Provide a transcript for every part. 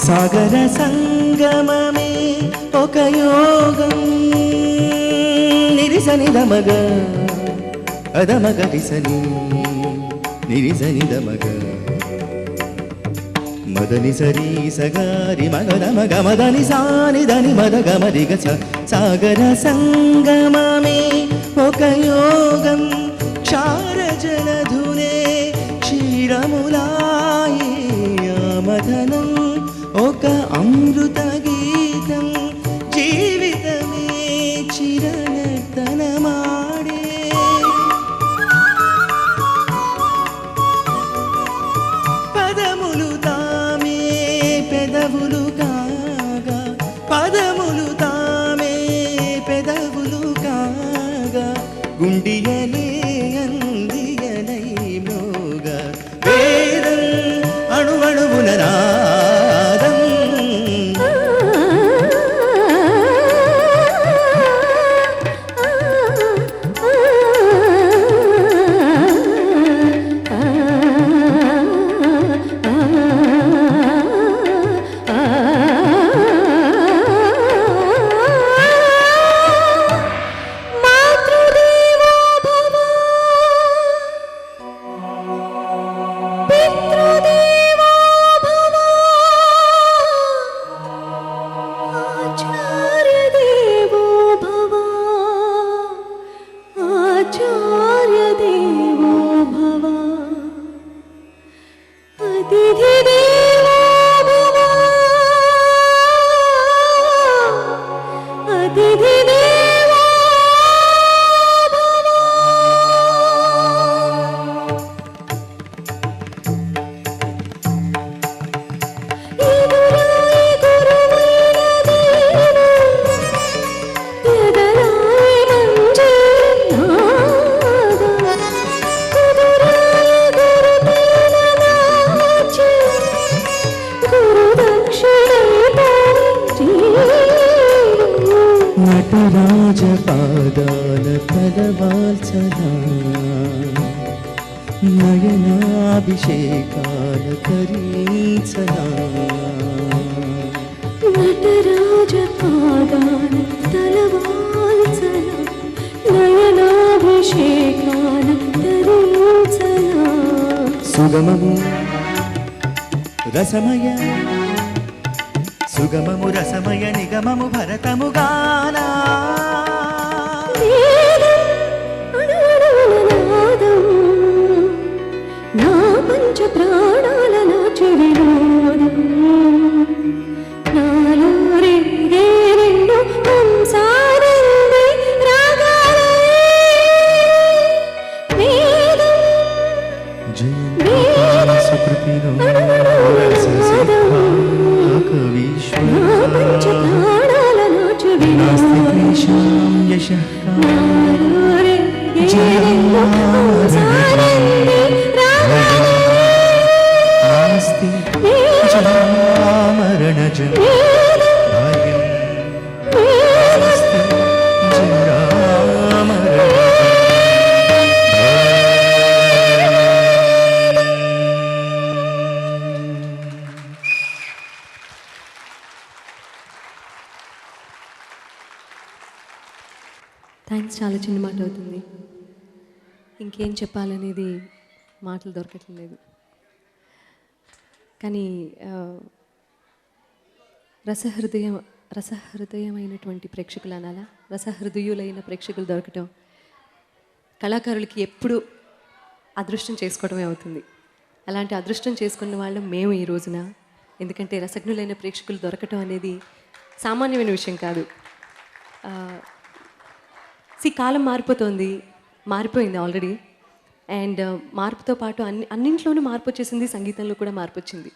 సాగర సంగమమే ఒక యోగం నిరిసని దమగ అదమగ రిసని నిరిసని దమగ మదని సరి సగారి మగద మగ మదని సాని దని మద గమరి గ సాగర సంగమమే ఒక యోగం క్షార జలధునే క్షీరములాయే మదనం ఒక అమృత గీతం జీవితమే చిరనర్తనమాడే పదములు తామే పెదవులు కాగా పదములు తామే పెదవులు కాగా గుండియలే అందియలై మోగా వేదం అణువణువున నాదం నటరాజపాదాల పదవాల్సనా నయనాభిషేకాల కరీంచనా నటరాజపాదాల తలవాల్సనా నయనాభిషేకాల కరీంచనా సుగమము రసమయ సుగమము రసమయ నిగమము భరతము గానా నా పంచ ప్రాణాల నాచుడిలోనం నాలో రేగే రెండు హంసానంది రాగాలే వేదం జయ సుకృతిలో థ్యాంక్స్. చాలా చిన్న మాట అవుతుంది, ఇంకేం చెప్పాలనేది మాటలు దొరకట్లేదు. కానీ రసహృదయమైనటువంటి ప్రేక్షకులు అనాలా, రసహృదయులైన ప్రేక్షకులు దొరకటం కళాకారులకి ఎప్పుడు అదృష్టం చేసుకోవడమే అవుతుంది. అలాంటి అదృష్టం చేసుకున్న వాళ్ళం మేము ఈ రోజున. ఎందుకంటే రసజ్ఞులైన ప్రేక్షకులు దొరకటం అనేది సామాన్యమైన విషయం కాదు. కాలం మారిపోయింది ఆల్రెడీ. అండ్ మార్పుతో పాటు అన్నింట్లోనూ మార్పు వచ్చేసింది, సంగీతంలో కూడా మార్పు వచ్చింది.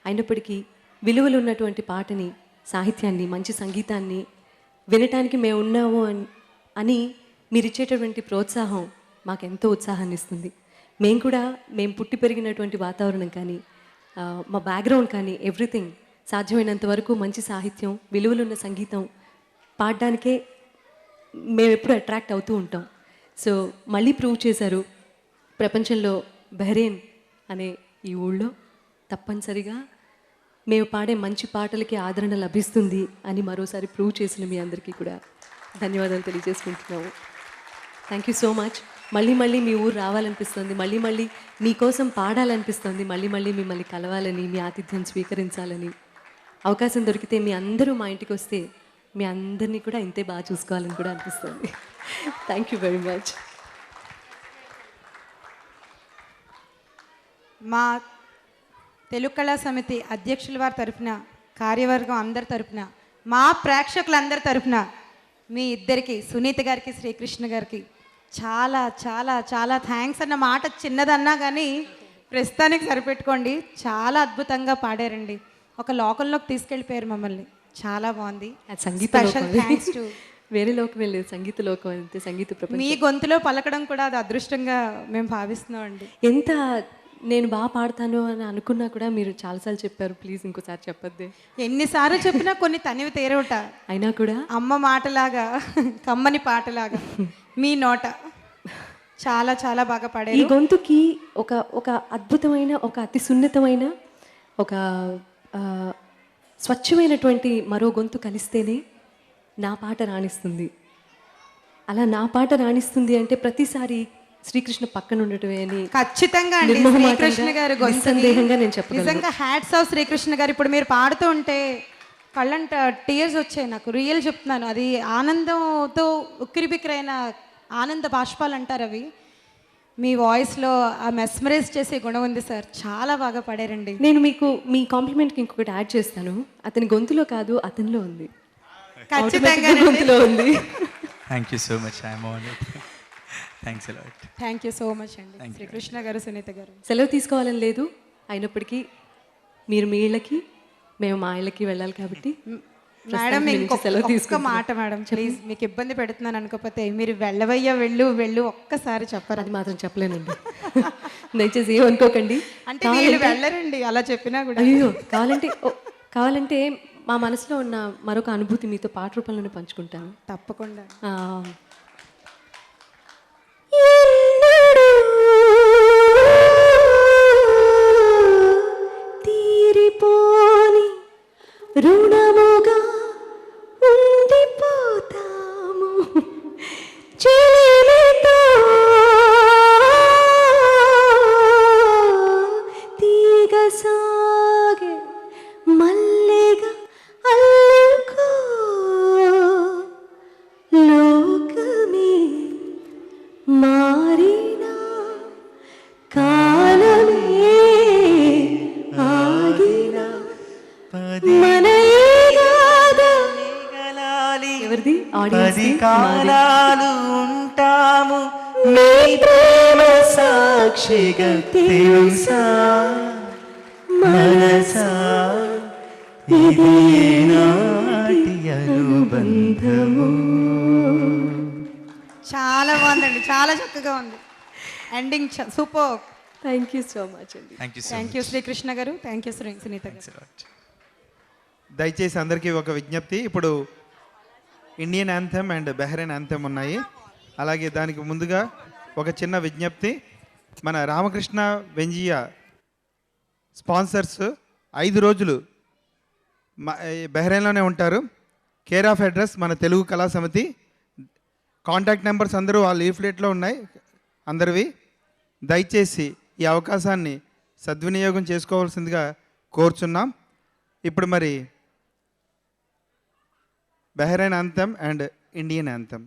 అయినప్పటికీ విలువలు ఉన్నటువంటి పాటని, సాహిత్యాన్ని, మంచి సంగీతాన్ని వినటానికి మేము ఉన్నాము అని మీరు ఇచ్చేటటువంటి ప్రోత్సాహం మాకెంతో ఉత్సాహాన్ని ఇస్తుంది. మేము పుట్టి పెరిగినటువంటి వాతావరణం కానీ, మా బ్యాక్గ్రౌండ్ కానీ, ఎవ్రీథింగ్ సాధ్యమైనంత వరకు మంచి సాహిత్యం, విలువలున్న సంగీతం పాడడానికే మేము ఎప్పుడు అట్రాక్ట్ అవుతూ ఉంటాం. సో మళ్ళీ ప్రూవ్ చేశారు. ప్రపంచంలో బహ్రెయిన్ అనే ఈ ఊళ్ళో తప్పనిసరిగా మేము పాడే మంచి పాటలకి ఆదరణ లభిస్తుంది అని మరోసారి ప్రూవ్ చేసిన మీ అందరికీ కూడా ధన్యవాదాలు తెలియజేసుకుంటున్నాము. Thank you so much. మళ్ళీ మళ్ళీ మీ ఊరు రావాలనిపిస్తుంది, మళ్ళీ మళ్ళీ మీకోసం పాడాలనిపిస్తుంది, మళ్ళీ మళ్ళీ మిమ్మల్ని కలవాలని, మీ ఆతిథ్యం స్వీకరించాలని. అవకాశం దొరికితే మీ అందరూ మా ఇంటికి వస్తే మీ అందరినీ కూడా ఇంతే బాగా చూసుకోవాలని కూడా అనిపిస్తుంది. Thank you very much. మా తెలుగు కళా సమితి అధ్యక్షుల వారి తరఫున, కార్యవర్గం అందరి తరఫున, మా ప్రేక్షకులందరి తరఫున మీ ఇద్దరికి, సునీత గారికి, శ్రీకృష్ణ గారికి చాలా చాలా చాలా థ్యాంక్స్ అన్న మాట చిన్నదన్నా కానీ ప్రస్తుతానికి సరిపెట్టుకోండి. చాలా అద్భుతంగా పాడారండి. ఒక లోకంలోకి తీసుకెళ్ళిపోయారు మమ్మల్ని. చాలా బాగుంది. స్పెషల్ థ్యాంక్స్ టు వేరే లోకం వెళ్ళలేదు, సంగీత లోకం అంతే, సంగీత ప్రపంచం. మీ గొంతులో పలకడం కూడా అది అదృష్టంగా మేము భావిస్తున్నాం అండి. ఎంత నేను బాగా పాడతాను అని అనుకున్నా కూడా మీరు చాలాసార్లు చెప్పారు, ప్లీజ్ ఇంకోసారి చెప్పొద్దే. ఎన్నిసార్లు చెప్పినా కొన్ని తనివి తీరవుట. అయినా కూడా అమ్మ మాటలాగా, కమ్మని పాటలాగా మీ నోట చాలా చాలా బాగా పాడారు. ఈ గొంతుకి ఒక ఒక అద్భుతమైన, ఒక అతి సున్నితమైన, ఒక స్వచ్ఛమైనటువంటి మరో గొంతు కలిస్తేనే నా పాట రాణిస్తుంది. అలా నా పాట రాణిస్తుంది అంటే ప్రతిసారి శ్రీకృష్ణ పక్కన ఉండటమే అని ఖచ్చితంగా అండి. శ్రీకృష్ణ గారు సందేహంగా నేను చెప్పగలను. నిజంగా హ్యాట్స్ ఆఫ్ శ్రీకృష్ణ గారు. ఇప్పుడు మీరు పాడుతూ ఉంటే కళ్ళంట టీయర్స్ వచ్చాయి నాకు, రియల్ చెప్తున్నాను. అది ఆనందంతో ఉక్కిరిబిక్కిరైన ఆనంద బాష్పాలు అంటారు అవి. మీ వాయిస్లో ఆ మెస్మరైజ్ చేసే గుణం ఉంది సార్. చాలా బాగా పాడారండి. నేను మీకు మీ కాంప్లిమెంట్కి ఇంకొకటి యాడ్ చేస్తాను. అతని గొంతులో కాదు, అతనిలో ఉంది. ఖచ్చితంగా గొంతులో ఉంది. Thank you so much. I'm honoured. Thanks a lot. Thank you so much అండి శ్రీకృష్ణ గారు, సునీత గారు. సెలవు తీసుకోవాలని లేదు, అయినప్పటికీ మీరు మీ ఇళ్ళకి, మేము మా ఇళ్ళకి వెళ్ళాలి కాబట్టి మేడం ఒక్క మాట మేడం ప్లీజ్, మీకు ఇబ్బంది పెడుతున్నాను అనుకోకపోతే మీరు వెళ్ళవయ్యా, వెళ్ళు ఒక్కసారి చెప్పరు. అది మాత్రం చెప్పలేనండి, దయచేసి ఏమనుకోకండి. అంటే వీళ్ళు వెళ్ళరండి అలా చెప్పినా కూడా. అయ్యో, కావాలంటే మా మనసులో ఉన్న మరొక అనుభూతి మీతో పాట రూపంలోనే పంచుకుంటాను. తప్పకుండా. తీరిపోని రుణముగా ఉండిపోతాము చెలిమితో, తీగ సాగే మల్లెగా అల్లుకో, లోకమే మారినా కాలమే ఆగినా ఎవరిది పది కాలాలు ఉంటాము మీ ప్రేమ సాక్షిగా, తెలుసా మనసా ఇదే నాటి అనుబంధము. చాలా బాగుందండి, చాలా చక్కగా ఉంది. Ending super. Thank you so much అండి. థ్యాంక్ యూ శ్రీకృష్ణ గారు. థ్యాంక్ యూ సునీత గారు. దయచేసి అందరికీ ఒక విజ్ఞప్తి. ఇప్పుడు Indian anthem and Bahrain anthem ఉన్నాయి. అలాగే దానికి ముందుగా ఒక చిన్న విజ్ఞప్తి. మన రామకృష్ణ వెంజియా స్పాన్సర్స్ 5 రోజులు బెహ్రెయిన్లోనే ఉంటారు. కేర్ ఆఫ్ అడ్రస్ మన తెలుగు కళా సమితి. కాంటాక్ట్ నెంబర్స్ అందరూ ఆ లీఫ్లెట్లో ఉన్నాయి అందరివి. దయచేసి ఈ అవకాశాన్ని సద్వినియోగం చేసుకోవాల్సిందిగా కోరుచున్నాం. ఇప్పుడు మరి Bahrain anthem and Indian anthem.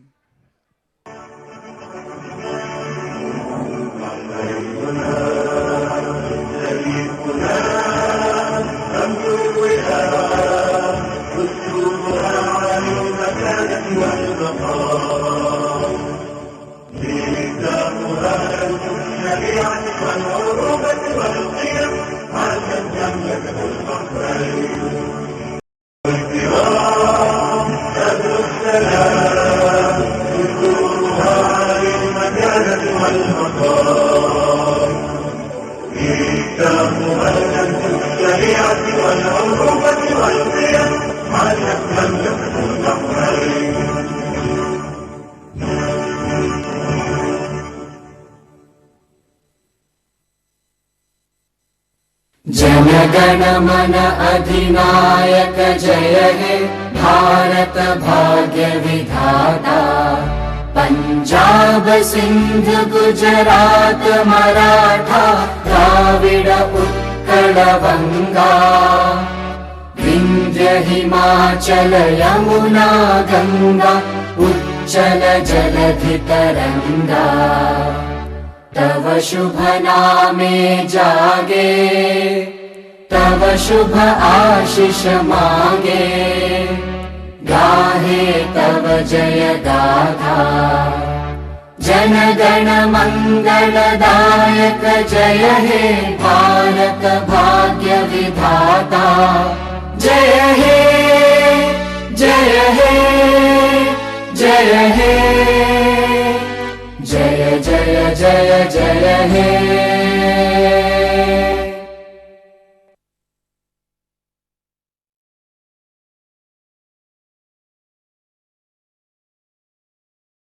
जनगण मन अधिनायक जय हे भारत भाग्य विधाता। पंजाब सिंध गुजरात मराठा द्राविड उत्कल बंगा। विंध्य हिमाचल यमुना गंगा उच्चल जलधि तरंगा। तव शुभ नामे जागे तव शुभ आशीष मांगे। गाहे तव जय गाथा जन गण मंगलदायक जय हे भारत भाग्य विधाता। जय हे जय हे जय हे जय जय जय जय हे।